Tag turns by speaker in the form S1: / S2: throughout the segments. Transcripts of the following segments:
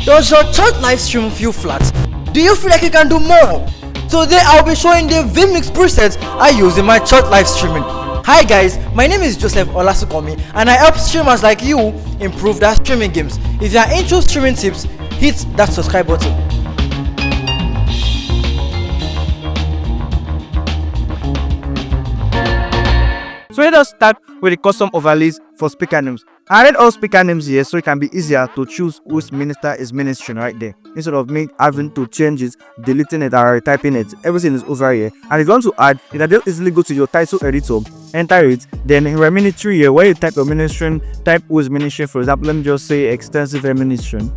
S1: Does your church live stream feel flat? Do you feel like you can do more? Today I'll be showing the vMix presets I use in my church live streaming. Hi guys, my name is Joseph Olasukomi and I help streamers like you improve their streaming games. If you are into streaming tips, hit that subscribe button.
S2: So let us start with the custom overlays for speaker names. I added all speaker names here so it can be easier to choose which minister is ministering right there. Instead of me having to change it, deleting it or typing it, everything is over here. And if you want to add, you can just easily go to your title editor, enter it, then in ministry here, where you type your ministering, type who is ministering. For example, let me just say extensive ministering.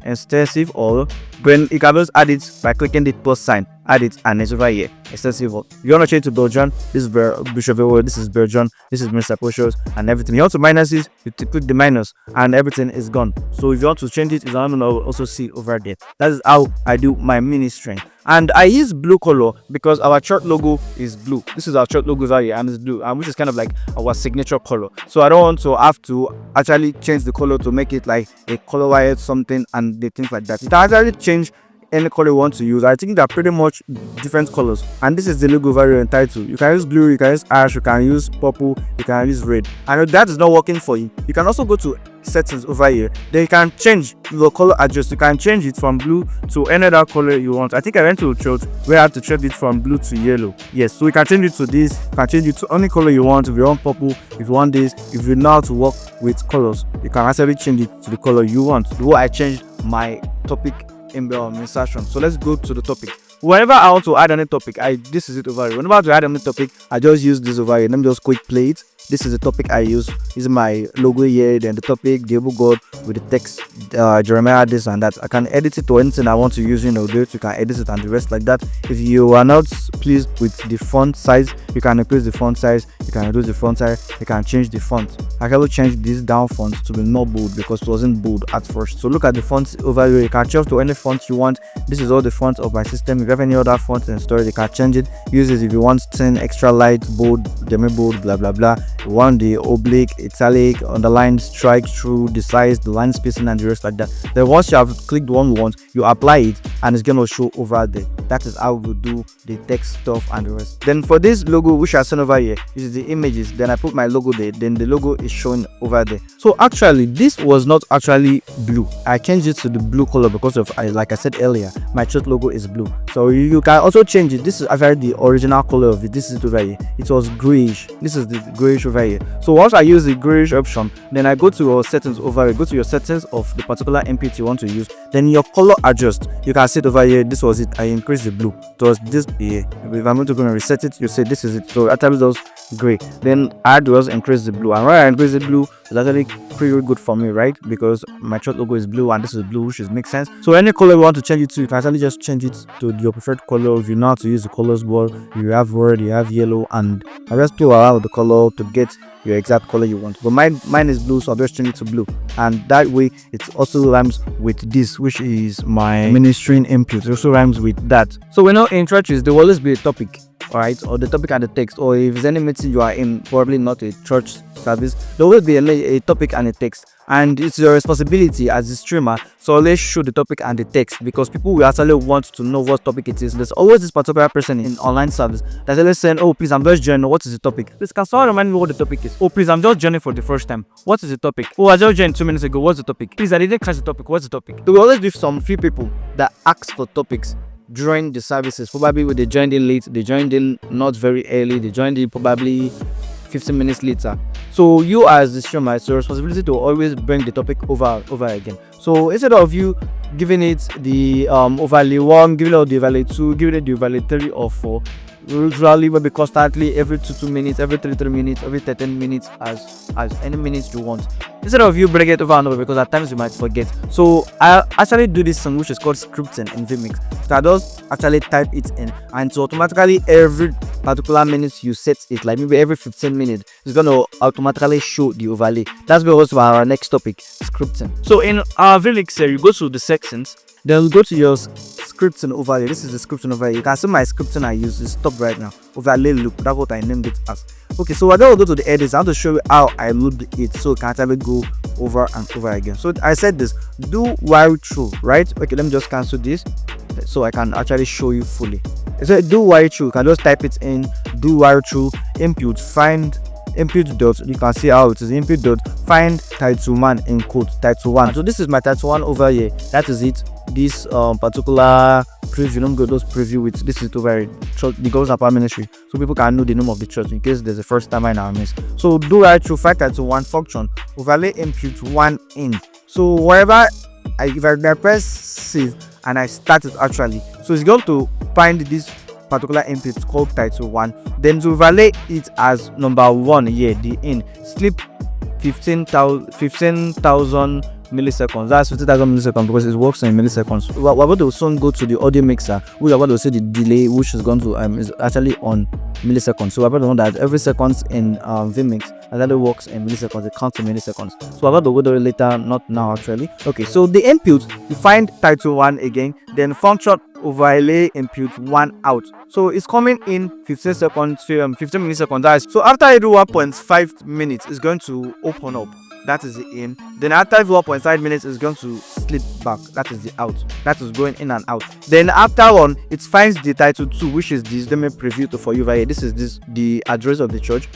S2: Extensive, or then you can just add it by clicking the plus sign, add it, and it's over here. Extensive. If you want to change to Belgian, this is Bishop Ewo, this is Belgian, this is Mr. Poshos, and everything. You want to minus it, you click the minus, and everything is gone. So if you want to change it, you can also see over there. That is how I do my ministering. And I use blue color because our church logo is blue. This is our church logo over here, and it's blue, and which is kind of like our signature color. So I don't want to have to actually change the color to make it like a color wired something and the things like that. You can actually change any color you want to use. I think they're pretty much different colors, and this is the logo variant title. You can use blue, you can use ash, you can use purple, you can use red. And if that is not working for you, you can also go to settings over here. Then you can change your color adjust. You can change it from blue to any other color you want. I think I went to a church where I had to change it from blue to yellow. Yes, so you can change it to this, you can change it to any color you want. If you want purple, if you want this, if you know how to work with colors, you can actually change it to the color you want. What I changed my topic in the insertion. So let's go to the topic. Whenever I want to add any topic, this is it over here. Whenever I want to add any topic, I just use this over here. Let me just quick play it. This is the topic I use. This is my logo here, then the topic, the able God with the text, Jeremiah, this and that. I can edit it to anything I want to use, do it. You can edit it and the rest like that. If you are not pleased with the font size, you can increase the font size, you can reduce the font size, you can change the font. I can also change this down font to be more bold because it wasn't bold at first. So look at the fonts over here. You can change to any font you want. This is all the fonts of my system. If you have any other fonts in storage, you can change it. Use it if you want 10 extra light, bold, demi bold, blah blah blah. You want the oblique, italic, underlined, strike through, the size, the line spacing, and the rest like that. Then once you have clicked one once, you apply it and it's gonna show over there. That is how we do the text stuff and the rest. Then for this logo which I sent over here, this is the images. Then I put my logo there, then the logo is showing over there. So actually this was not actually blue. I changed it to the blue color because of, like I said earlier, my church logo is blue. So you can also change it. This is actually the original color of it. This is it over here. It was grayish. This is the grayish over here. So once I use the grayish option, then I go to your settings over here. Go to your settings of the particular input you want to use. Then your color adjust. You can see it over here. This was it. I increased the blue. It was this here. If I'm going to reset it, you say this is it. So I type those gray. Then I had to also increase the blue. And when I increase the blue, it's actually pretty good for me, right? Because my church logo is blue and this is blue, which makes sense. So any color you want to change it to, you can actually just change it to your preferred color. If you know how to use the colors board, you have red, you have yellow, and I just play around with the color to get your exact color you want. But mine is blue, so I'll just change it to blue, and that way it also rhymes with this, which is my ministering input. It also rhymes with that. So we know in churches there will always be a topic, alright, or the topic and the text, or if there's any meeting you are in, probably not a church service, there will be a topic and a text. And it's your responsibility as a streamer, so always show the topic and the text, because people will actually want to know what topic it is. There's always this particular person in online service that's always saying, oh please, I'm just joining, what is the topic? Please, can someone remind me what the topic is? Oh please, I'm just joining for the first time, what is the topic? Oh, I just joined 2 minutes ago, what's the topic? Please, I didn't catch the topic, what's the topic? There will always be some few people that ask for topics during the services. Probably when they joined in late, they joined in not very early, they joined in probably 15 minutes later. So you as the streamer, it's your responsibility to always bring the topic over again. So instead of you giving it the overlay 1, giving it the overlay 2, giving it the overlay 3 or 4, usually will be constantly every 2 minutes, every 3 minutes, every 13 minutes, as any minutes you want. Instead of you bring it over and over, because at times you might forget. So I actually do this thing which is called scripting in vMix. So I just actually type it in, and so automatically every particular minute you set it, like maybe every 15 minutes, it's gonna automatically show the overlay. That's because our next topic, scripting. So in our vMix here, you go to the sections, then go to your scripting over here. This is the scripting over here. You can see my scripting I use is stop right now. Overlay loop. That's what I named it as. Okay, so I don't go to the edits. I want to show you how I load it so it can actually go over and over again. So I said this, do while true, right? Okay, let me just cancel this so I can actually show you fully. So do while true, you can just type it in, do while true, input, find input dot, you can see how it is, input dot find title man in quote title one. So this is my title one over here. That is it. This particular preview, don't go those preview with this is over church, the God's Power Ministry, so people can know the name of the church in case there's a first time in our midst. So do right through find title one function, overlay input one in. So wherever if I press save and I start it actually, so it's going to find this particular input called title one, then to overlay it as number one here, the in sleep 15,000 milliseconds. That's 50,000 milliseconds because it works in milliseconds. We're about to soon go to the audio mixer. We're about to see the delay, which is going to is actually on milliseconds. So we're about to know that every second in vMix actually works in milliseconds. It counts in milliseconds. So we're about to go there later, not now actually. Okay, so the input, you find title one again, then function overlay input one out. So it's coming in 15 seconds to 15 milliseconds. So after I do 1.5 minutes, it's going to open up. That is the in. Then after 1.5 minutes, it's going to slip back. That is the out. That is going in and out. Then after one, it finds the title 2, which is this. Let me preview it for you right here. This is the address of the church.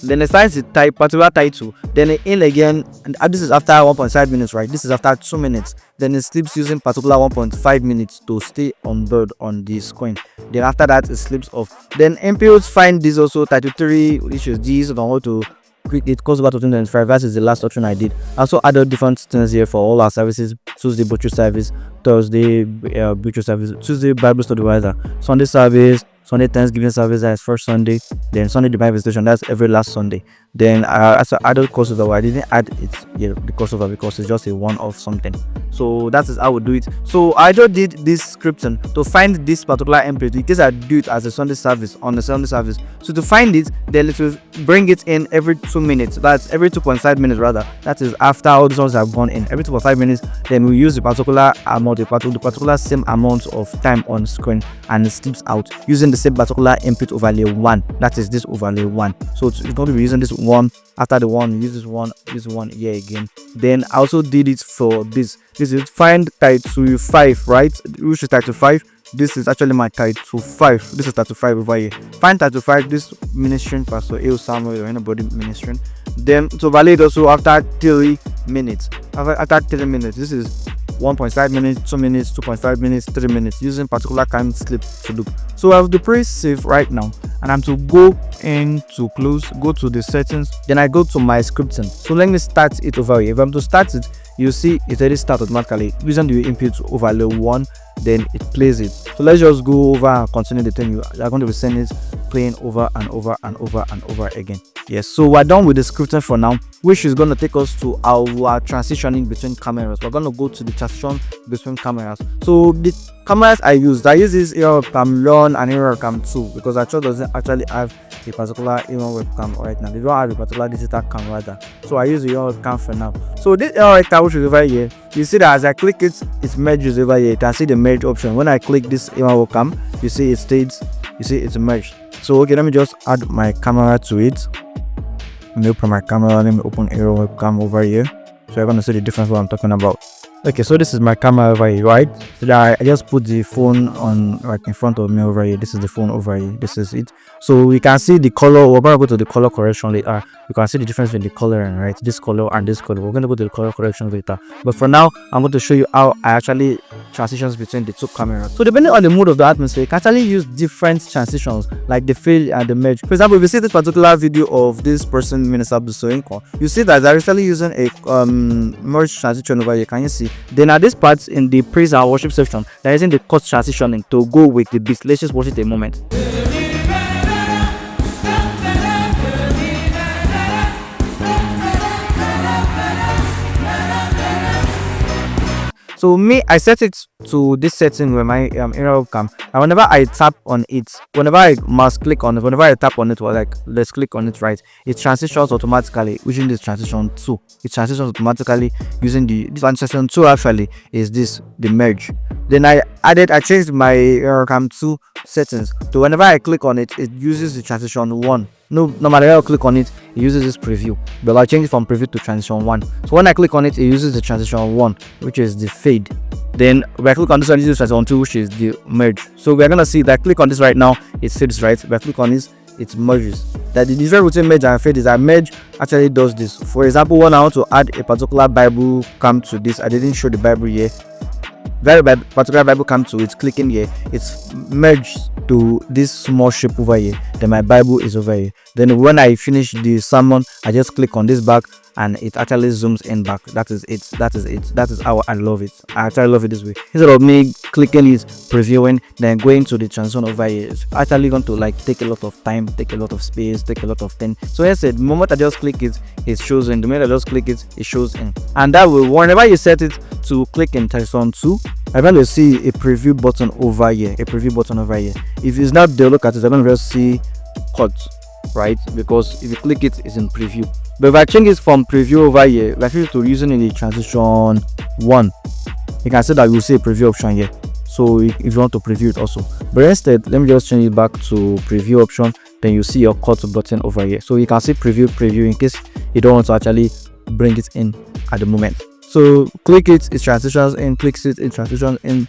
S2: Then it finds the particular title. Then in again, and this is after 1.5 minutes, right? This is after 2 minutes. Then it sleeps using particular 1.5 minutes to stay on board on the screen. Then after that, it slips off. Then inputs find this also title 3, which is this. I want to quick it goes back to 2025. That is the last option I did. I also added different things here for all our services: Tuesday butcher service, Thursday butcher service, Tuesday Bible study rather, Sunday service, Sunday Thanksgiving service, that's first Sunday, then Sunday divine visitation, that's every last Sunday. Then I also added crossover. I didn't add it here, the crossover, because it's just a one-off something. So that is how we do it. So I just did this scripting to find this particular input in case I do it as a Sunday service on the Sunday service. So to find it, then it will bring it in every 2 minutes. That's every 2.5 minutes rather. That is after all the songs have gone in. Every 2.5 minutes, then we use the particular amount, the particular same amount of time on screen, and it slips out using the same particular input overlay 1. That is this overlay 1. So it's going to be using this one. After the one, use this one here again. Then I also did it for this. This is find title 5, right? Which is title 5. This is actually my title 5. This is title 5 over here. Find title 5. This ministering Pastor A. Samuel or anybody ministering. Then to validate also after 3 minutes. After 3 minutes, this is 1.5 minutes, 2 minutes, 2.5 minutes, 3 minutes, using particular time slip to loop. So I have to press save right now, and I'm to go into close, go to the settings, then I go to my scripting. So let me start it over here. If I'm to start it, you see it already start automatically using the input overlay 1, then it plays it. So let's just go over and continue the thing. You are going to be seeing it playing over and over and over and over again. Yes, so we're done with the scripting for now, which is going to take us to our transitioning between cameras. We're going to go to the transition between cameras. So the cameras I use this Cam 1 and Cam 2 because our church doesn't actually have a particular webcam right now. They don't have a particular digital camera rather. So I use the webcam for now. So this webcam, which is over here, you see that as I click it, it merges over here. You can see the merge option. When I click this webcam, you see it states, you see it's merged. So okay, let me just add my camera to it. Let me open my camera. Let me open Aero webcam over here. So you're gonna see the difference what I'm talking about. Okay, so this is my camera over here, right? So that I just put the phone on right in front of me over here. This is the phone over here. This is it. So we can see the color. We're gonna go to the color correction later. You can see the difference between the coloring, right? This color and this color. We're gonna go to the color correction later. But for now, I'm going to show you how I actually transitions between the two cameras. So depending on the mood of the atmosphere, you can actually use different transitions, like the fade and the merge. For example, if you see this particular video of this person, Minister Busoinko, you see that they're actually using a merge transition over here. Can you see? Then at this part in the praise and worship section, they're using the cut transitioning to go with the beat. Let's just watch it a moment. So me, I set it to this setting with my Aero webcam, and whenever I tap on it, whenever I must click on it, whenever I tap on it, or like let's click on it, right, it transitions automatically using this transition 2. It transitions automatically using this transition 2 actually is this the merge. Then I changed my cam 2 settings. So whenever I click on it, it uses the transition 1. No, normally I click on it, it uses this preview, but I change it from preview to transition 1. So when I click on it, it uses the transition 1, which is the fade. Then when I click on this one, it uses transition 2, which is the merge. So we're gonna see that I click on this right now, it fades, right? If I click on this, it merges. That the difference between merge and fade is that merge actually does this. For example, when I want to add a particular Bible cam to this, I didn't show the Bible here. Very bad particular Bible cam to it's clicking here, it's merged to this small shape over here. Then my Bible is over here. Then when I finish the sermon, I just click on this back and it actually zooms in back. That is it. That is how I love it. I actually love it this way. Instead of me clicking it, previewing, then going to the transition over here, it's actually going to like take a lot of time, take a lot of space, take a lot of thing. So I said, the moment I just click it, it shows in. The minute I just click it, it shows in. And that will, whenever you set it to click in transition 2, I'm going to see a preview button over here. A preview button over here. If it's not there, look at it. I'm going to just see cut, right? Because if you click it, it's in preview. But if I change it from preview over here, if I change it to using in the transition 1, you can see that you will see a preview option here. So if you want to preview it also, but instead, let me just change it back to preview option. Then you see your cut button over here. So you can see preview in case you don't want to actually bring it in at the moment. So click it, it transitions in, clicks it, it transitions in,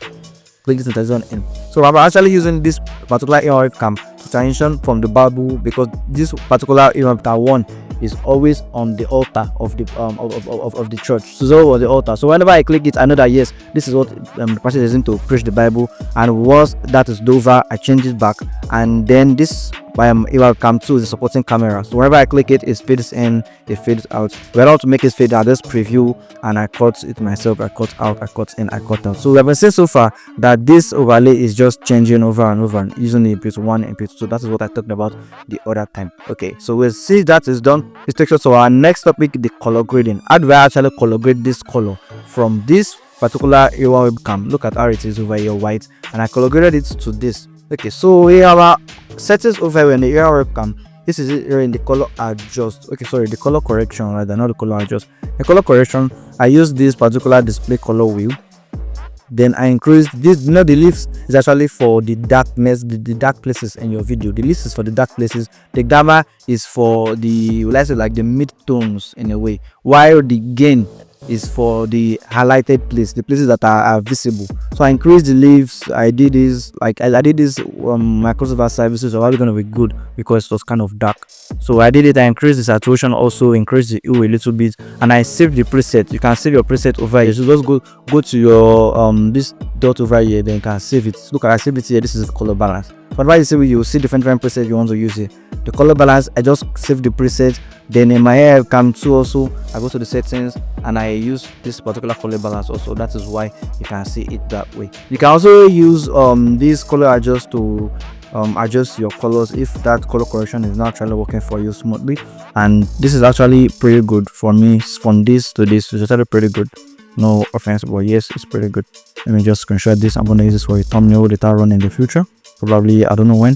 S2: click it, it transitions in. So I'm actually using this particular ARF cam to transition from the Bible, because this particular ARF 1 is always on the altar of the of the church. So on the altar. So whenever I click it, I know that yes, this is what the person is into preach the Bible. And once that is over, I change it back, and then this cam 2 is a supporting camera. So whenever I click it, it fades in, it fades out. When I want to make it fade, I just preview and I cut it myself. I cut out, I cut in, I cut out. So we have seen so far that this overlay is just changing over and over and using input 1, input 2. That is what I talked about the other time. Okay, so we'll see that is done. Let's take to our next topic, the color grading. How do I actually color grade this color from this particular AR webcam? Look at how it is over here, white, and I color graded it to this. Okay, so we have our settings over here in the AR webcam. This is it here in the color adjust. Okay, sorry, the color correction, rather, not the color adjust. The color correction, I use this particular display color wheel. Then I increase this. You know, the leaves is actually for the darkness, the dark places in your video. The leaves is for the dark places. The gamma is for the, let's say, like the mid tones in a way, while the gain is for the highlighted place, the places that are visible. So I increased the leaves. I did this, like I did this Microsoft services are already going to be good because it was kind of dark. So I did it. I increased the saturation, also increased the hue a little bit, and I saved the preset. You can save your preset over here. So just go to your this dot over here, then you can save it. Look, I saved it here. This is color balance. Whenever you save it, you will see different presets you want to use here. The color balance, I just save the preset. Then in my hair cam 2 also, I go to the settings and I use this particular color balance also. That is why you can see it that way. You can also use this color adjust to adjust your colors if that color correction is not actually working for you smoothly. And this is actually pretty good for me. From this to this, it's actually pretty good. No offense, but yes, it's pretty good. Let me just screenshot this. I'm going to use this for a thumbnail later on in the future, probably, I don't know when.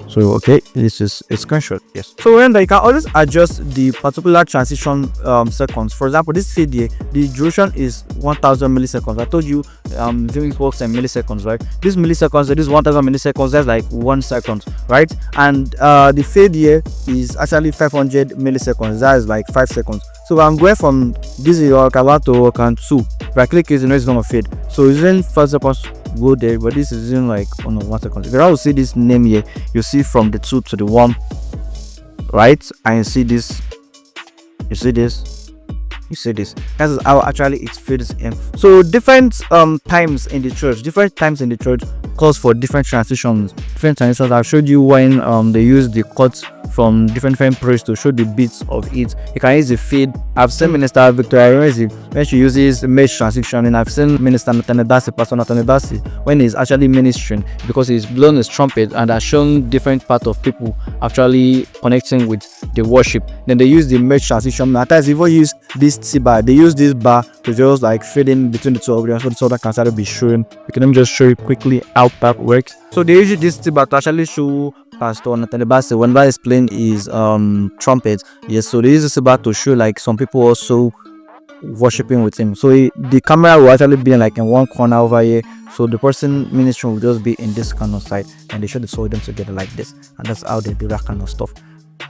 S2: So okay, this is a screenshot. Yes. So when you can always adjust the particular transition seconds. For example, this fade here, the duration is 1000 milliseconds. I told you vMix works in milliseconds, right? This milliseconds, this 1000 milliseconds, that's like 1 second, right? And the fade here is actually 500 milliseconds. That is like 5 seconds. So I'm going from this is your camera to can 2. If I click it, you know it's gonna fade. So using 5 seconds go there, but this is in like 1 second. If you also see this name here, you see from the 2 to the 1, right? And you see this, you see this, you see this. That is how actually it fades in. So different times in the church calls for different transitions. I showed you when they use the cuts from different frames to show the beats of it. You can use the fade. I've seen Minister Victoria when she uses mesh transition, and I've seen Minister Pastor Nathan Dasi, when he's actually ministering, because he's blown his trumpet and has shown different part of people actually connecting with the worship. Then they use the mesh transition. At times, even use this T-bar. They use this bar to just like fade in between the two of them, so the two that can start to be showing. Let me just show you quickly how that works. So they use this T-bar to actually show Pastor Nathan Dasi whenever he's playing his trumpet. Yes, so they use this bar to show like some people also worshiping with him. So the camera will actually be like in one corner over here, so the person ministering will just be in this kind of side, and they show the two of them together like this, and that's how they do that kind of stuff.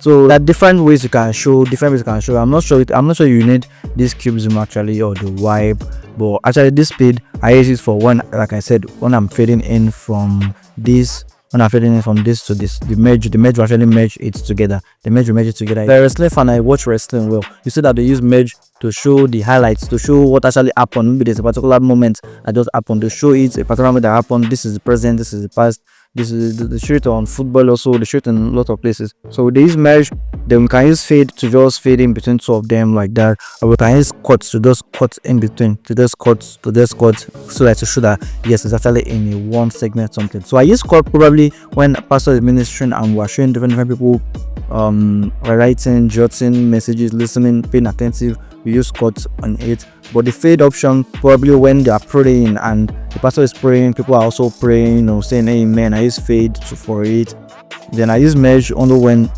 S2: So there are different ways you can show. I'm not sure you need this cube zoom actually, or the wipe, but actually this speed I use it for when, like I said, when I'm fading in from this. When I'm fading in from this to this, the merge will actually merge it together. The merge will merge it together. If you're a wrestling fan, I watch wrestling well. You see that they use merge to show the highlights, to show what actually happened. Maybe there's a particular moment that just happened, to show it a particular moment that happened. This is the present, this is the past. This is the shoot on football, also the shoot in a lot of places. So they use merge. Then we can use fade to just fade in between two of them like that, or we can use cuts to just cut in between, to just cut, so that to show that yes, it's actually in a one segment something. So I use cut probably when a pastor is ministering and we're showing different people writing, jotting messages, listening, paying attentive. We use cuts on it. But the fade option probably when they are praying and the pastor is praying, people are also praying or saying amen. I use fade for it. Then I use merge only when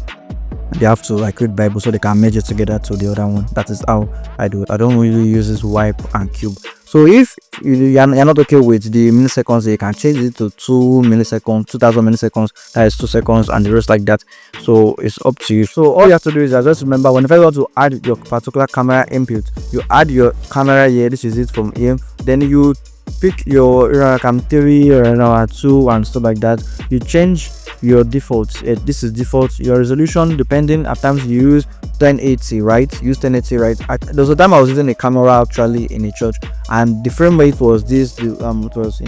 S2: they have to like read Bible, so they can merge it together to the other one. That is how I do it. I don't really use this wipe and cube. So if you're not okay with the milliseconds, you can change it to 2 milliseconds, 2000 milliseconds, that is 2 seconds, and the rest like that. So it's up to you. So all you have to do is just remember, whenever you want to add your particular camera input, you add your camera here. This is it from here. Then you pick your cam 3 or 2 and stuff like that. You change your defaults. This is default. Your resolution, depending, at times you use 1080, right? Use 1080, right? There was a time I was using a camera actually in a church, and the frame rate was this. It was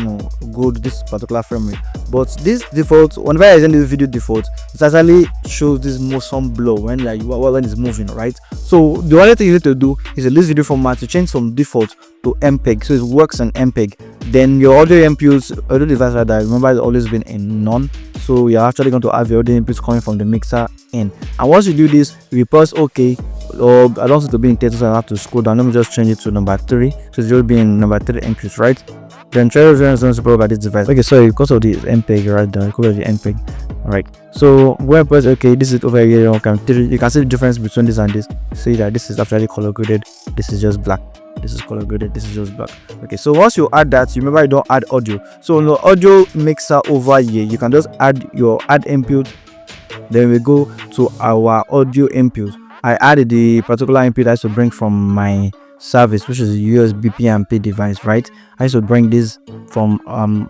S2: good, this particular frame rate. But this default, whenever I send this video default, it actually shows this motion blur when when it's moving, right? So the only thing you need to do is in this video format to change from default to MPEG, so it works on MPEG. Then your audio inputs, audio device rather, remember it's always been in none, so you're actually going to have your audio inputs coming from the mixer in. And once you do this, you press OK, or I don't want it to be in 30, so I have to scroll down. Let me just change it to number 3, so it's will be in number 3 inputs, right? Then try to support by this device. Okay, sorry, because of the MPEG right there, because of the MPEG. Alright, so when I press OK, this is over here on cam 3. You can see the difference between this and this. See that this is actually color graded, this is just black. This is color graded, this is just black. Okay, so once you add that, you remember you don't add audio. So on the audio mixer over here, you can just add your add input. Then we go to our audio input. I added the particular input I used to bring from my service, which is a USB PMP device, right? I used to bring this from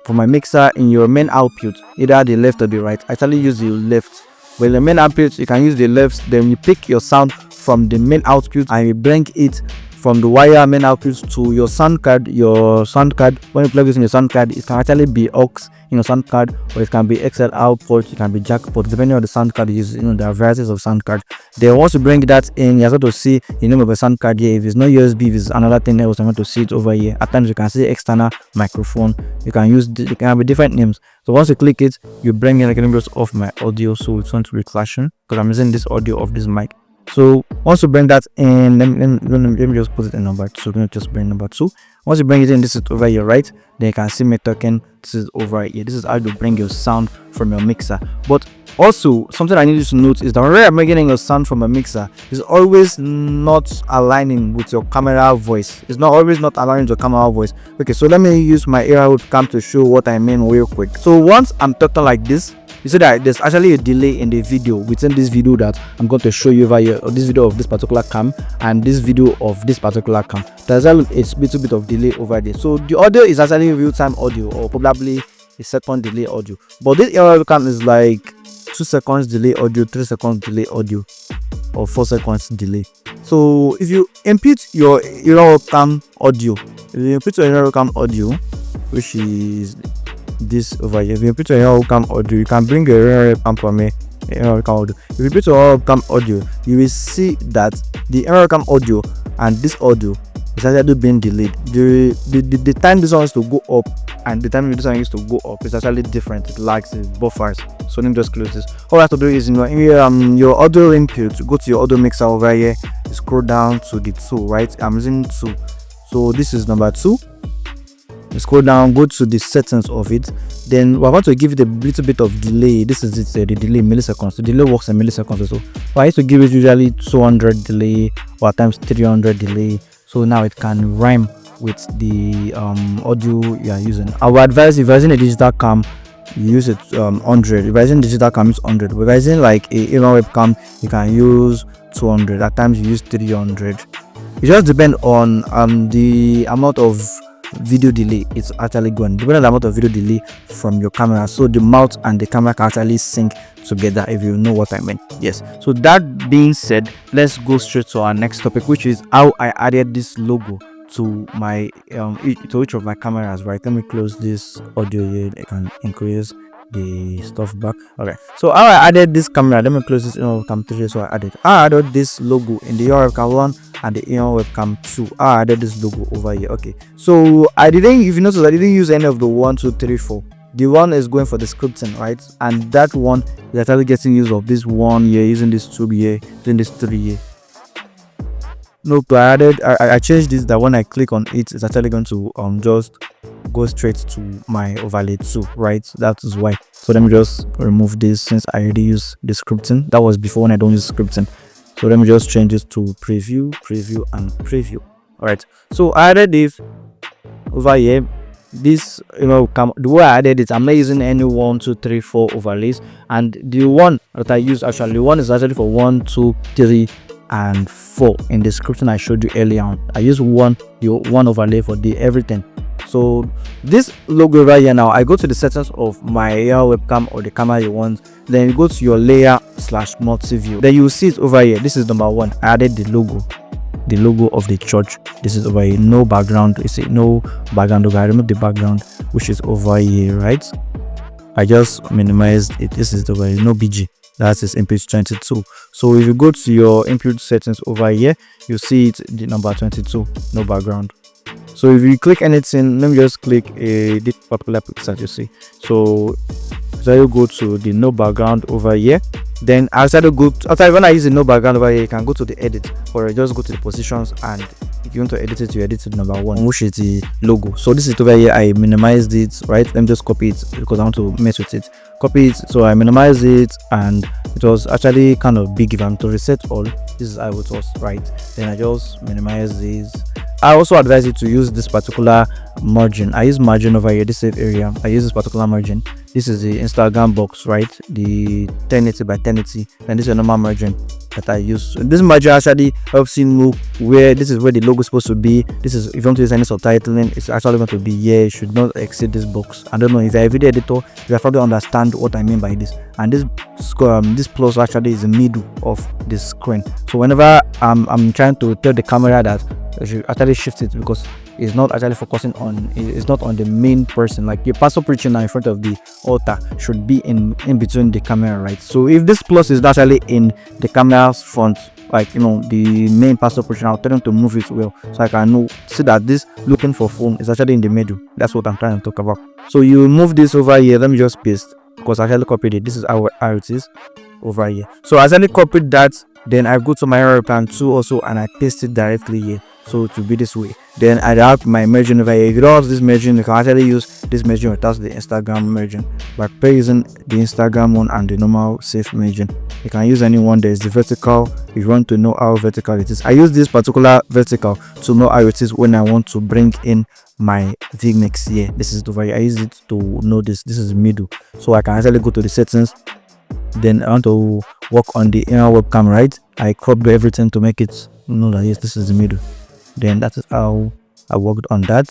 S2: my mixer in your main output, either the left or the right. I actually use the left. With the main output, you can use the left. Then you pick your sound from the main output and you bring it from the wire main output to your sound card. When you plug this in your sound card, it can actually be aux in your sound card, or it can be XL output, it can be jack port, depending on the sound card you use. There are varieties of sound card. Then once you bring that in, you have to see the name of a sound card here. If it's not USB, if it's another thing else, I'm going to see it over here. At times you can see external microphone. You can use it can have different names. So once you click it, you bring in like a just off my audio, so it's going to be clashing because I'm using this audio of this mic. So once you bring that in, let me just put it in number 2. Let me just bring number 2. Once you bring it in, this is over here, right? Then you can see me talking. This is over here. This is how to bring your sound from your mixer. But also, something I need you to note is that whenever I'm getting your sound from a mixer, it's always not aligning with your camera voice. It's not always not aligning with your camera voice. Okay, so let me use my aerial cam to show what I mean real quick. So once I'm talking like this, you see that there's actually a delay in the video within this video that I'm going to show you over here, or this video of this particular cam and this video of this particular cam. There's a little bit of delay over there. So the audio is actually real-time audio, or probably a second delay audio. But this aerial cam is like 2 seconds delay audio, 3 seconds delay audio, or 4 seconds delay. So if you input your aerial cam audio, which is this over here, if you put your cam audio, you can bring your cam from me. Audio. If you put your cam audio, you will see that the cam audio and this audio is actually being delayed. The time this one is to go up and the time this one is to go up is actually different. It lags, it buffers. So let me just close this. All I have to do is in your audio input, go to your audio mixer over here, scroll down to the 2, right? I'm using 2, so this is number 2. Scroll down, go to the settings of it. Then we're going to give it a little bit of delay. This is it, the delay milliseconds. The delay works in milliseconds or so. But I used to give it usually 200 delay, or at times 300 delay. so now it can rhyme with the audio you are using. I would advise, if you're using a digital cam, you use it 100. If you're using digital cam, use 100. If you're using like a webcam, you can use 200. At times you use 300. It just depends on the amount of video delay it's actually going, depending on the amount of video delay from your camera, so the mouth and the camera can actually sync together, if you know what I mean. Yes, so that being said, let's go straight to our next topic, which is how I added this logo to my to each of my cameras. Right, let me close this audio here. I can increase the stuff back. Okay, so how I added this camera, let me close this webcam 3. So I added this logo in the webcam 1 and the webcam 2. I added this logo over here. Okay, so I didn't, if you notice, I didn't use any of the 1, 2, 3, 4. The one is going for the scripting, right? And that one is actually getting use of this 1 here, using this 2 here, using this 3 here. Nope, I changed this, that when I click on it, it's actually going to just go straight to my overlay 2, right? That is why. So let me just remove this, since I already use the scripting. That was before, when I don't use scripting. So let me just change this to preview, and preview. All right, so I added this over here. This the way I added it, I'm not using any 1, 2, 3, 4 overlays, and the one that I use, actually the one is actually for 1, 2, 3 and 4 in the description I showed you earlier on. I use one overlay for the everything. So this logo right here, now I go to the settings of my webcam or the camera you want, then you go to your layer / multi-view, then you will see it over here. This is number 1. I added the logo of the church. This is over here. No background. You see, no background over. I remove the background, which is over here, right? I just minimized it. This is over here. No BG. That is input 22. So if you go to your input settings over here, you see it, the number 22, no background. So if you click anything, let me just click this particular pixel, you see. So you go to the no background over here. Then after when I use the no background over here, you can go to the edit, or just go to the positions, and if you want to edit it, you edit it number 1, which is the logo. So this is over here. I minimized it, right? Let me just copy it because I want to mess with it. Copy it. So I minimized it, and it was actually kind of big. If I'm to reset all, this is how it was, right? Then I just minimize this. I also advise you to use this particular margin. I use margin over here, this safe area. I use this particular margin. This is the Instagram box, right? The 1080 by 1080, and this is a normal margin that I use. So this margin actually helps you know where this is where the logo is supposed to be. This is, if you want to use any subtitling, it's actually going to be here. It should not exceed this box. I don't know if you're a video editor, you probably understand what I mean by this. And this plus actually is the middle of the screen. So whenever I'm trying to tell the camera that I should actually shift it, because it's not actually focusing on, it's not on the main person. Like your pastor preaching now in front of the altar should be in between the camera, right? So if this plus is actually in the camera's front, like the main pastor preaching, I'll tell them to move it well, so I can see that this looking for phone is actually in the middle. That's what I'm trying to talk about. So you move this over here. Let me just paste, because I actually copied it. This is how it is over here. So I actually copied that. Then I go to my error plan 2 also, and I paste it directly here. So to be this way. Then I have my margin over here. If you don't have this margin, you can actually use this margin without the Instagram margin, but using the Instagram one and the normal safe margin. You can use any one. There is the vertical if you want to know how vertical it is. I use this particular vertical to know how it is when I want to bring in my vMix here. This is over here. I use it to know this is the middle, so I can actually go to the settings. Then I want to work on the inner webcam, right? I crop everything to make it know that yes, this is the middle. Then that is how I worked on that.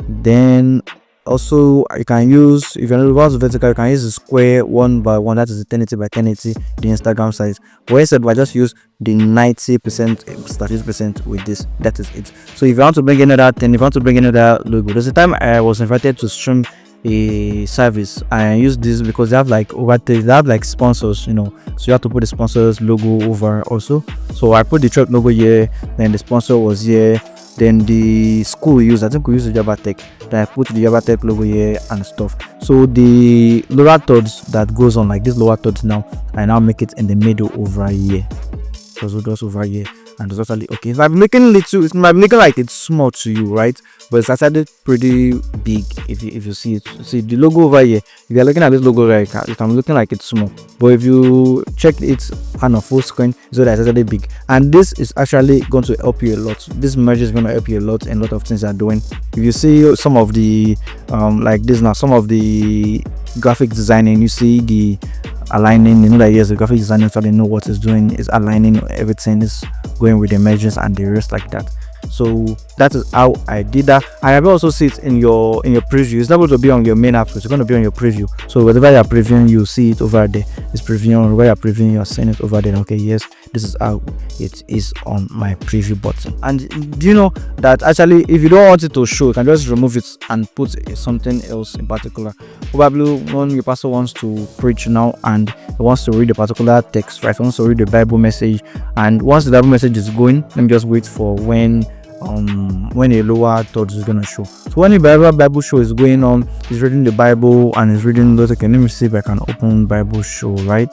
S2: Then also I can use, if you want vertical, you can use the square 1 by 1, that is the 1080 by 1080, the Instagram size. But instead I just use the 90% 30% with this. That is it. So if you want to bring another thing, if you want to bring another logo, there's a time I was invited to stream a service. I use this because they have like sponsors, so you have to put the sponsors logo over also. So I put the church logo here, then the sponsor was here, then the school used, I think we use the Java Tech, then I put the Java Tech logo here and stuff. So the lower thirds that goes on, like this lower thirds, now I now make it in the middle over here. So just over here, and it's actually okay. So I'm making it like it's small to you, right? But it's actually pretty big if you see it. See the logo over here. If you're looking at this logo right, I'm looking like it's small, but if you check it on a full screen, so that's actually big. And this is actually going to help you a lot. This merge is going to help you a lot in a lot of things you're doing. If you see some of the like this now, some of the graphic designing, you see the aligning, you know that yes, the graphic designer actually know what it's doing, is aligning everything, is going with the measures and the rest like that. So that is how I did that. I have also see it in your preview. It's not going to be on your main app, it's going to be on your preview. So whatever you're previewing, you see it over there. It's previewing, where you're previewing, you're seeing it over there. Okay, yes, this is how it is on my preview button. And do you know that actually if you don't want it to show, you can just remove it and put something else in particular. Probably when your pastor wants to preach now and he wants to read a particular text, right? He wants to read the Bible message, and once the Bible message is going, let me just wait for when a lower thought is gonna show. So when the Bible show is going on, he's reading the Bible and he's reading those. Okay, let me see if I can open Bible show, right?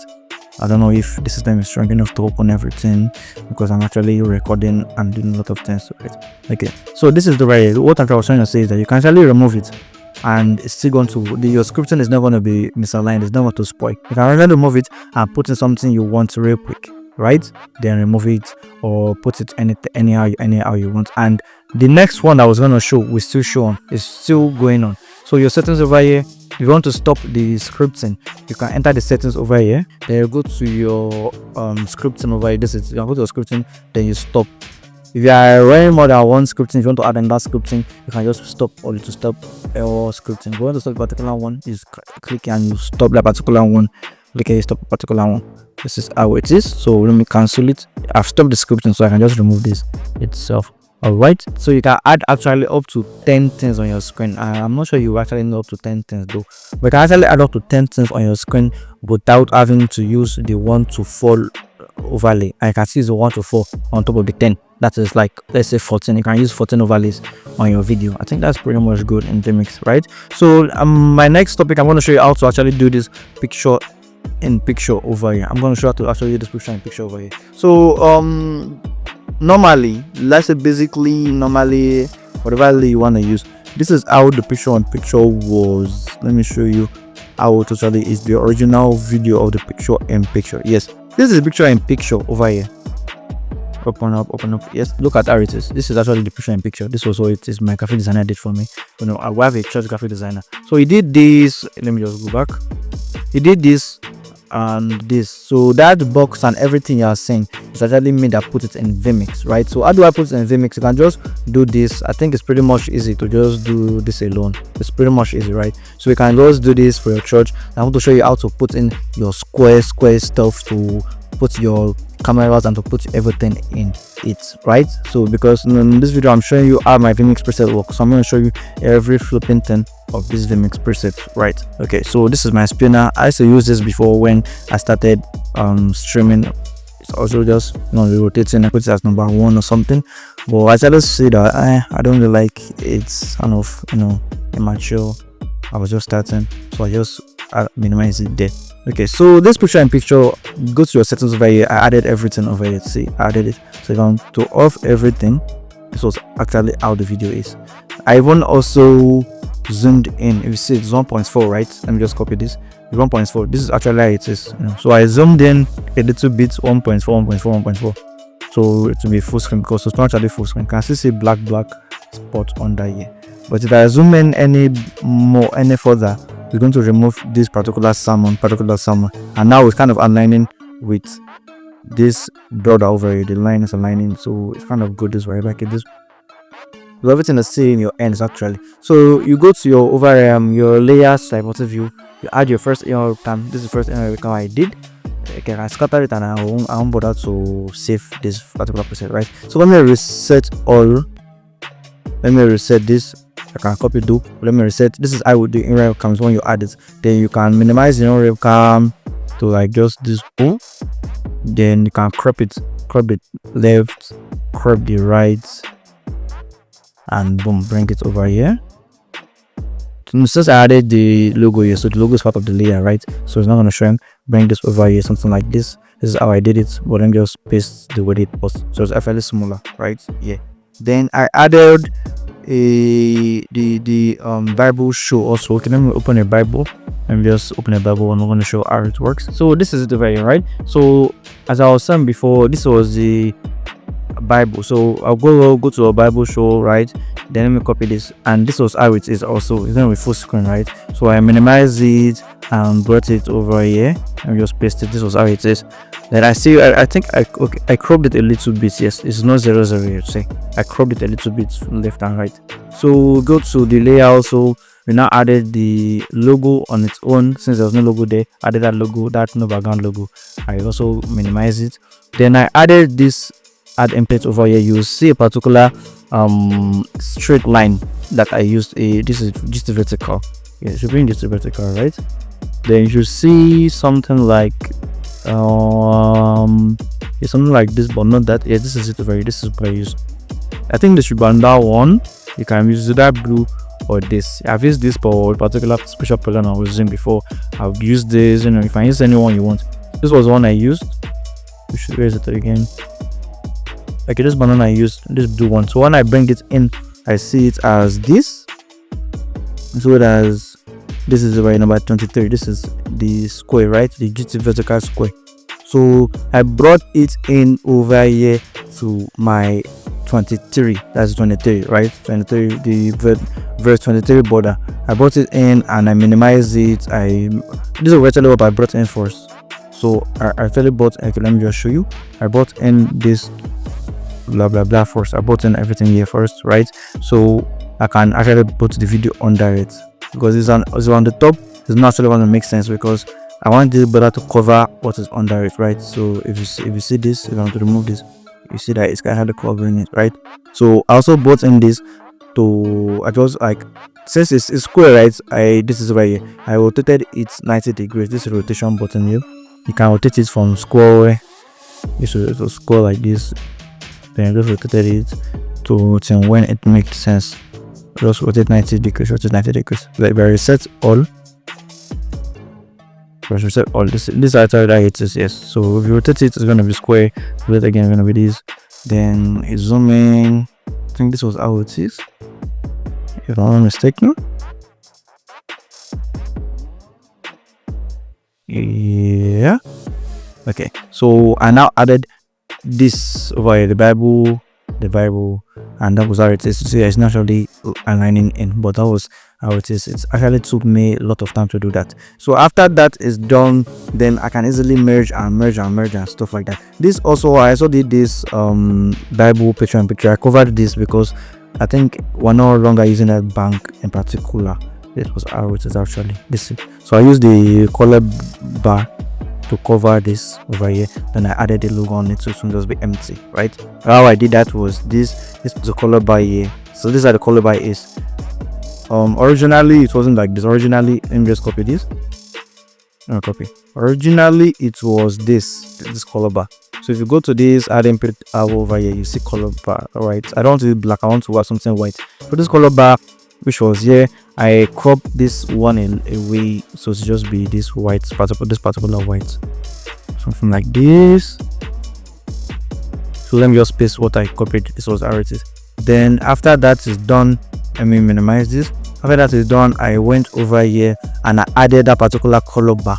S2: I don't know if the system is strong enough to open everything because I'm actually recording and doing a lot of things to it. Okay, so this is the way. What I'm trying to say is that you can actually remove it, and it's still going to your scripting is not going to be misaligned. It's not going to spoil. You can actually remove it and put in something you want real quick, right? Then remove it or put it anyhow you want. And the next one that I was going to show will still show on. It's still going on. So your settings over here, if you want to stop the scripting, you can enter the settings over here. Then you go to your scripting over here. This is, you can go to your scripting, then you stop. If you are running more than one scripting, if you want to add another scripting, you can just stop or to stop all scripting. If you want to stop a particular one, you click and you stop that particular one. Click and you stop a particular one. This is how it is. So let me cancel it. I've stopped the scripting, so I can just remove this itself. Alright, so you can add actually up to 10 things on your screen. I'm not sure you actually know up to 10 things though, but you can actually add up to 10 things on your screen without having to use the 1 to 4 overlay. I can see the 1 to 4 on top of the 10. That is like, let's say 14. You can use 14 overlays on your video. I think that's pretty much good in vMix, right? So my next topic, I'm going to show you how to actually do this picture in picture over here. I'm going to show you how to actually do this picture in picture over here. So normally, let's say basically normally whatever you want to use, this is how the picture on picture was. Let me show you how it totally is the original video of the picture in picture. Yes, this is the picture in picture over here. Open up. Yes, look at how it is. This is actually the picture in picture. This was what it is my graphic designer did for me. You know, I have a church graphic designer, so he did this. Let me just go back. He did this and this, so that box and everything you are seeing is actually me that put it in vMix, right? So how do I put it in vMix? You can just do this. I think it's pretty much easy to just do this alone. It's pretty much easy, right? So you can just do this for your church. I want to show you how to put in your square stuff, to put your cameras and to put everything in it, right? So because in this video I'm showing you how my vMix preset works, so I'm going to show you every flipping thing of this vMix preset, right? Okay, so this is my spinner. I used to use this before when I started streaming. It's also just, you know, rotating. I put it as number 1 or something, but I just see that I don't really like it's kind of, you know, immature. I was just starting, so I just minimize it there. Okay, so this picture in picture, go to your settings over here. I added everything over here. See, I added it. So if I'm to off everything, this was actually how the video is. I even also zoomed in. If you see it's 1.4, right? Let me just copy this. It's 1.4. This is actually how it is. You know? So I zoomed in a little bit, 1.4. So it will be full screen because it's not actually full screen. You can still see black spot under here. But if I zoom in any further, we're going to remove this particular salmon, and now it's kind of aligning with this border over here. The line is aligning, so it's kind of good this way. Like this, so everything is seen in your ends actually. So you go to your your layers type of view. You add your first cam. This is the first cam I did. Okay, I scattered it and I won't bother to save this particular preset, right? So let me reset all. Let me reset this. I can copy do. Let me reset. This is how the in-real cams when you add it. Then you can minimize the in-real cam to like just this boom. Then you can crop it left, crop the right, and boom, bring it over here. Since I added the logo here, so the logo is part of the layer, right? So it's not gonna shrink. Bring this over here, something like this. This is how I did it, but then just paste the way it was, so it's actually smaller, right? Yeah. Then I added the Bible show also. Okay, let me open a Bible and just open a Bible and I'm going to show how it works. So this is the very right. So as I was saying before, this was the Bible. So I'll go to a Bible show, right? Then let me copy this, and this was how it is also. It's gonna be full screen, right? So I minimize it and brought it over here and just paste it. This was how it is. Then I see, I think I cropped it a little bit. Yes, it's not 0 here. Say I cropped it a little bit left and right. So go to the layout. So we now added the logo on its own. Since there was no logo there, added that logo, that no background logo. I also minimize it. Then I added this add template over here. You see a particular straight line that I used. This is just a vertical. Yes, you bring this to vertical, right? Then you see something like it's something like this, but not that. Yeah, this is it over here. This is what I use. I think this should be on that one. You can use that blue or this. I've used this for a particular special program I was using before. I've used this, you know, you can use any one you want. This was one I used. We should raise it again. Okay, this banana I used, this blue one. So when I bring it in, I see it as this. So as this is right number 23. This is the square, right? The GT vertical square. So I brought it in over here to my 23. That's 23, right? 23, the verse 23 border. I brought it in and I minimized it. This is actually what I brought in first. So I actually brought. Okay, let me just show you. I brought in this blah blah blah first. I brought in everything here first, right? So I can actually put the video under it because it's on the top. It's not actually going to make sense because I want this border to cover what is under it, right? So if you see this, if I want to remove this, you see that it's kind of covering it, right? So I also brought in this to, I just like, since it's square, right? This is right here. I rotated it 90 degrees. This is a rotation button here. You can rotate it from square. You should square like this. Then just rotate it to when it makes sense. Just rotate 90 degrees. Rotate 90 degrees. Like reset all. Press reset all. This is how it is. Yes. So if you rotate it, it's gonna be square. Rotate again, it's gonna be this. Then it's zoom in. I think this was how it is, if I'm not mistaken. Yeah. Okay. So I now added this over here, the Bible, and that was how it is. So it's not really aligning in, but that was how it is. It actually took me a lot of time to do that. So after that is done, then I can easily merge and stuff like that. This also, I also did this Bible picture in picture. I covered this because I think we're no longer using that bank in particular. This was how it is actually. This is, so I used the color bar to cover this over here. Then I added the logo on it so it will just be empty, right? How I did that was this is the color bar here. So this is how the color bar is. Originally it wasn't like this. Originally, let me just copy this. No, copy. Originally it was this color bar. So if you go to this, add input over here, you see color bar, right? I don't want to do black, I want to wear something white. For this color bar, which was here, I cropped this one in a way so it's just be this white, this particular white, something like this. So let me just paste what I copied. This was how it is. Then after that is done, let me minimize this. After that is done, I went over here and I added that particular color bar.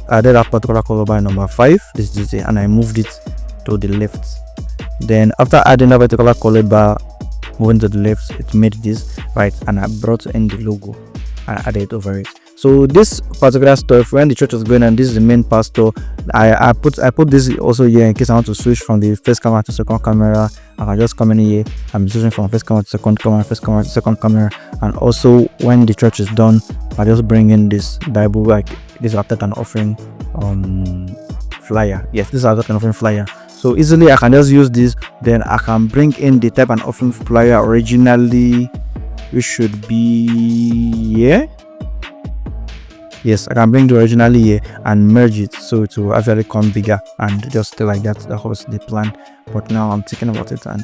S2: I added that particular color bar number 5. This is it, and I moved it to the left. Then after adding that particular color bar, moving to the left, it made this right, and I brought in the logo and added it over it. So this particular stuff, when the church was going, and this is the main pastor, I put this also here in case I want to switch from the first camera to second camera. I can just come in here. I'm switching from first camera to second camera, first camera to second camera. And also when the church is done, I just bring in this Bible, like this after an offering flyer. Yes, this is after an offering flyer. So easily I can just use this. Then I can bring in the type and offering flyer originally, which should be here. Yes, I can bring the originally here and merge it so it will actually come bigger and just stay like that. That was the plan, but now I'm thinking about it and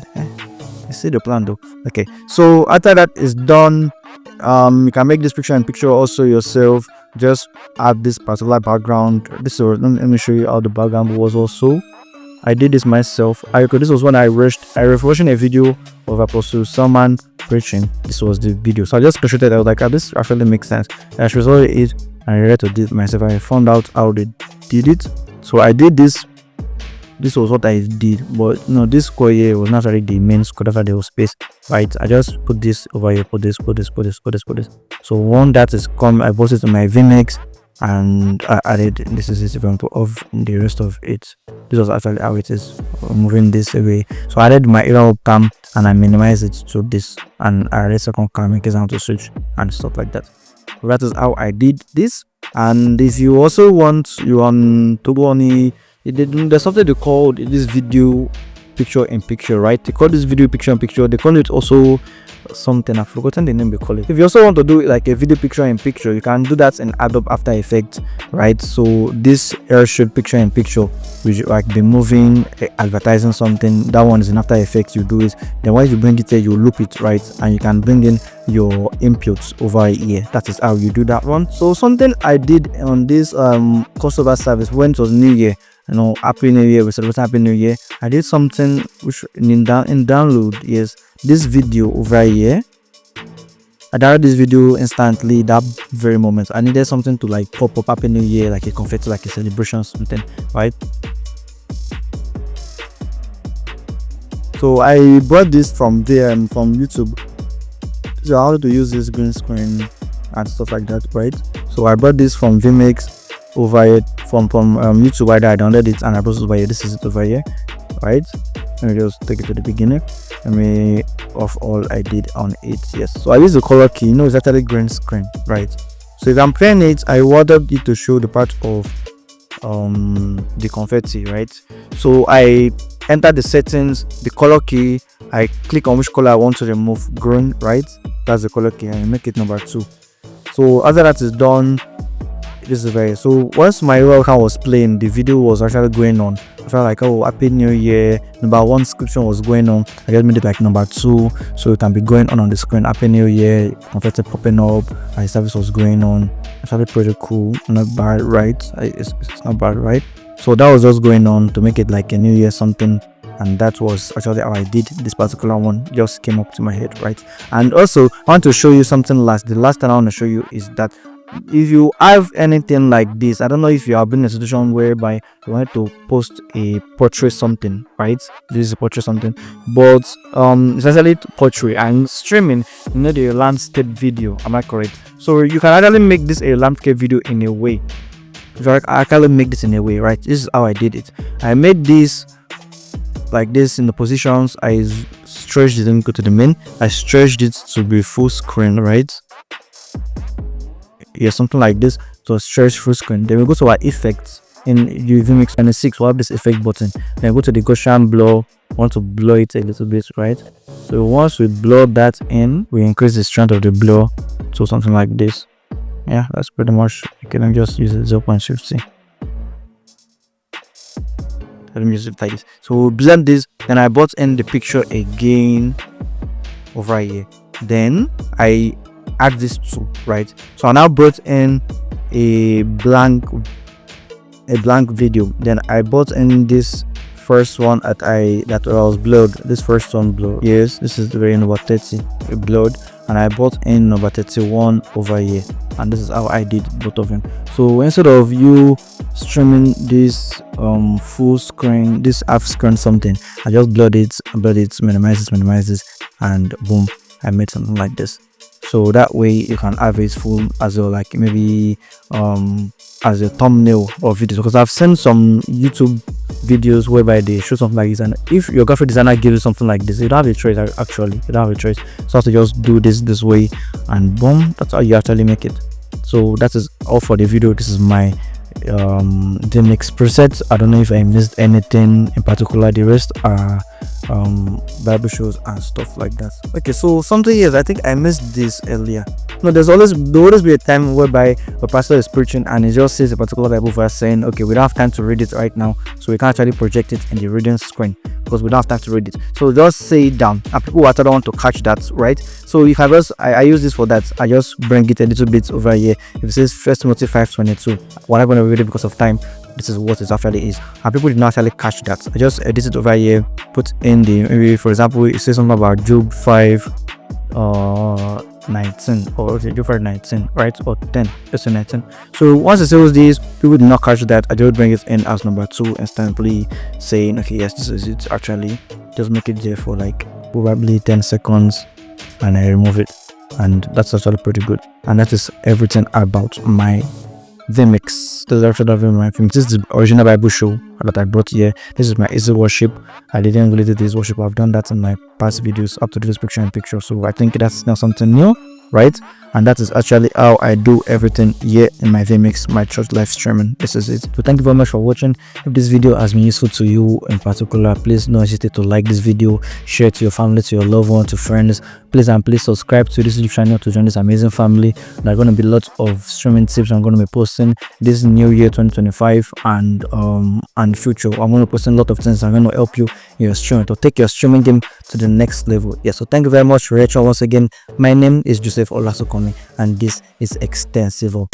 S2: you see the plan though. Okay, so after that is done, You can make this picture in picture also yourself. Just add this particular background. This was, let me show you how the background was also. I did this myself. This was when I was watching a video of Apostle Salman preaching. This was the video, so I just screenshotted. I was like, this actually makes sense. And I saw it, and I read to do it myself. I found out how they did it. So I did this. This was what I did, but no, this square here was not really the main square. After the whole space, right? I just put this over here, put this. So one that is come, I bought it in my vMix, and I added this is example of the rest of it. This was actually how it is, moving this away. So I added my area cam and I minimized it to this, and I added second cam in case I want to switch and stuff like that. So that is how I did this. And if you also want to go on there's something they call this video picture in picture, right? They call this video picture in picture. They call it also something, I've forgotten the name they call it. If you also want to do like a video picture in picture, you can do that in Adobe After Effects, right? So this airshoot picture in picture, which like be moving, advertising something, that one is in After Effects. You do it, then once you bring it here, you loop it, right? And you can bring in your inputs over here. That is how you do that one. So something I did on this crossover service when it was New Year, Happy New Year, we celebrate Happy New Year. I did something which in download, yes, this video over here. I downloaded this video instantly that very moment. I needed something to like pop up Happy New Year, like a confetti, like a celebration, something, right? So I brought this from there and from YouTube. So how to use this green screen and stuff like that, right? So I brought this from vMix over here from YouTube. I downloaded it and I brought it over here. This is it over here, right? Let me just take it to the beginning. Let me off all I did on it. Yes, so I use the color key. It's actually green screen, right? So if I'm playing it, I wanted it to show the part of the confetti, right? So I enter the settings, the color key, I click on which color I want to remove, green, right? That's the color key, and I make it number 2. So after that is done, this is very, so once my webcam was playing, the video was actually going on. I felt like, oh, Happy New Year, number 1 description was going on. I just made it like number 2, so it can be going on the screen. Happy New Year, confetti popping up, and the service was going on. It's actually pretty cool, not bad, right? It's not bad, right? So that was just going on to make it like a New Year something, and that was actually how I did this particular one. Just came up to my head, right? And also I want to show you something last. The last thing I want to show you is that if you have anything like this, I don't know if you have been in a situation whereby you want to post a portrait something, right? This is a portrait something, but it's actually portrait and streaming, the landscape video, am I correct? So you can actually make this a landscape video in a way. I can make this in a way, right? This is how I did it. I made this like this in the positions. I stretched it, then go to the main. I stretched it to be full screen, right? Yeah, something like this. So stretch full screen. Then we go to our effects in vMix 26. We'll have this effect button. Then go to the Gaussian blur. Want to blur it a little bit, right? So once we blur that in, we increase the strength of the blur to something like this. Yeah, that's pretty much. You can just use it 0.50. Let me use it like this. So we blend this. Then I brought in the picture again over here. Then I add this too, right? So I now brought in a blank video. Then I brought in this first one that was blurred. This first one blurred. Yes, this is the very number 30 blurred, and I brought in number 31 over here, and this is how I did both of them. So instead of you streaming this full screen, this half screen something, I just blurred it, minimize this, and boom, I made something like this. So that way you can have it full as well, like maybe as a thumbnail or video, because I've seen some YouTube videos whereby they show something like this, and if your graphic designer gives you something like this, you don't have a choice. Actually, you don't have a choice. So you have to just do this way, and boom, that's how you actually make it. So that is all for the video. This is my vMix presets. I don't know if I missed anything in particular. The rest are Bible shows and stuff like that. Okay, so something is, I think I missed this earlier. No, there always be a time whereby a pastor is preaching and he just says a particular Bible verse saying, okay, we don't have time to read it right now, so we can't actually project it in the reading screen because we don't have time to read it. So just say it down, and people actually want to catch that, right? So if I use this for that, I just bring it a little bit over here. If it says 1 Timothy 5:22, we're not going to read it because of time. This is what it actually is, and people did not actually catch that. I just edit it over here, put in the, maybe for example it says something about Job 5:19, or okay, Job 5:19, right, or 10, let's say 19. So once it says this, people did not catch that. I just bring it in as number 2, instantly saying, okay, yes, this is it. Actually, just make it there for like probably 10 seconds, and I remove it, and that's actually pretty good. And that is everything about my vMix. This is actually my vMix. This is the original Bible show that I brought here. This is my easy worship. I didn't really do this worship. I've done that in my past videos up to this picture in picture. So I think that's now something new, right? And that is actually how I do everything here in my vMix, my church live streaming. This is it. So thank you very much for watching. If this video has been useful to you in particular, please don't hesitate to like this video, share it to your family, to your loved one, to friends. Please subscribe to this YouTube channel to join this amazing family. There are going to be lots of streaming tips I'm going to be posting this new year 2025 and future. I'm going to be posting a lot of things that are going to help you in your streaming, to take your streaming game to the next level. Yeah, so thank you very much, Rachel. Once again, my name is Joseph Olasukumi, and this is Extensivo.